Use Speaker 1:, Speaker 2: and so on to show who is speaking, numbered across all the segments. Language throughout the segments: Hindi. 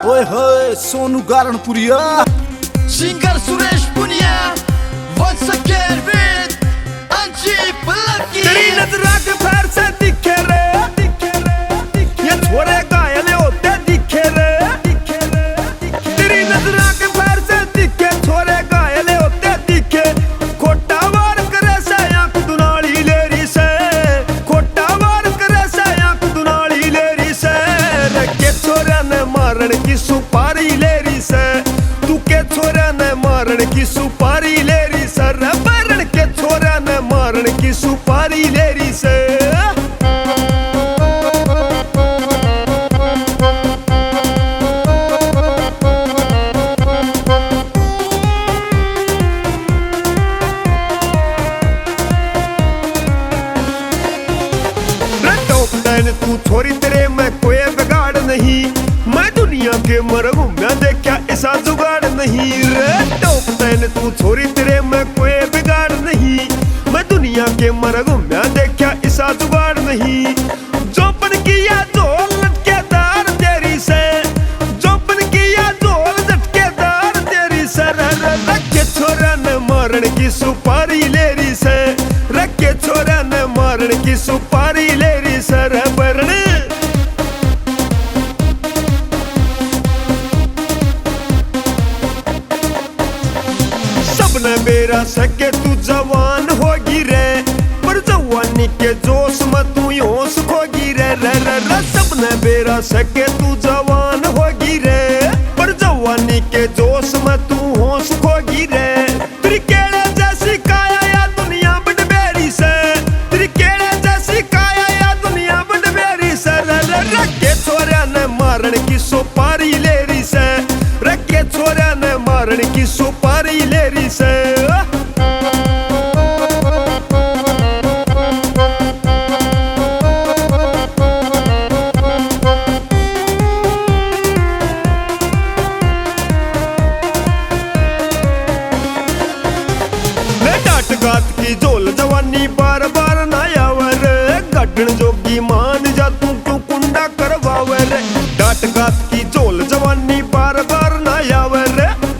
Speaker 1: ओए होए Sonu Garanpuria
Speaker 2: singer Suresh Punia once again with Anji Palaki।
Speaker 3: तेरी नजर के फेर से दिखे रे ये छोरे घायल होते दिखे रे तेरी नजर के फेर से दिखे छोरे घायल होते दिखे खोटा वार करे से आंख दुनाली लेरी से खोटा वार करे से आंख दुनाली लेरी से के छोरे ने मारन की सुपारी लेरी से तू के छोरे ने मारन की सुपारी लेरी से रबरन के छोरे ने मारन की सुपारी लेरी से तू छोरी तेरे में कोई बिगाड़ नहीं मैं दुनिया के मरगू में देखा ऐसा जुगाड़ नहीं रे टॉप 10 तू छोरी तेरे में कोई बिगाड़ नहीं मैं दुनिया के मरगू में देखा ऐसा जुगाड़ नहीं जोपन किया जोल लटकेदार तेरी से जोपन किया जोल लटकेदार तेरी से रखे छोरा ने मारन की सुपारी लेरी से रखे छोरा ने मारन की सुपारी लेरी से रबरन सबने मेरा सके तू जवान होगी रे पर जवानी के जोश में तू होश खोगी रे सबने मेरा सके तू जवान होगी रे पर जवानी के जोश में तू होश खोगी रे तेरी केड़े जैसी काया या दुनिया बड़ बेरी से तेरी केड़े जैसी काया या दुनिया बड़ बेरी से रखे छोरा ने मारन की सुपारी लेरी से रखे छोरा ने मारन की सुपारी लेरी से गात की जोल जवानी बार बार ना आवर गड्ढन जोगी मान जा तू क्यों कुंडा करवावर डाट गात की जोल जवानी बार बार ना आवर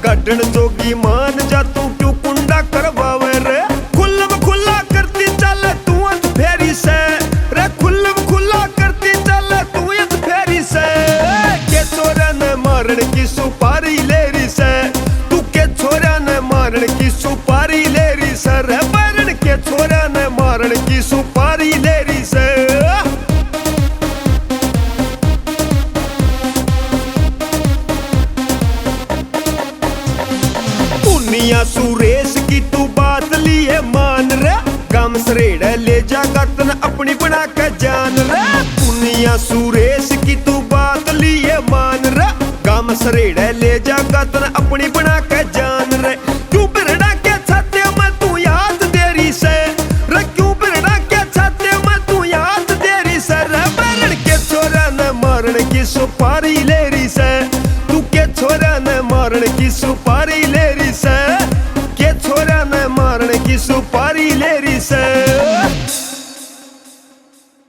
Speaker 3: गड्ढन जोगी मान जा तू क्यों कुंडा करवावर खुल्लम खुल्ला करती चल तू अत फेरी से रे खुल्लम खुल्ला करती चल तू अत फेरी से के छोरा ने मारन की सुपारी लेरी से तू के छोरा ने मारन की सुपारी लेरी से रबरन के छोरा ने मारन की सुपारी लेरी से पुनिया सुरेश की तू बात लिए मान रे गम सरेड़ा ले जा गतन अपनी बना के जान रे पुनिया सुरेश की तू बात लिए मान रे गम सरेड़ा ले जा गतन अपनी बना के जान रे तू बिरड़ा के छाते में तू याद देरी से रे क्यों बिरड़ा के छाते में तू याद देरी से रबरन के छोरा ने मारन की सुपारी लेरी से तू के छोरा ने मारन की सुपारी लेरी से के छोरा ने मारन की सुपारी लेरी से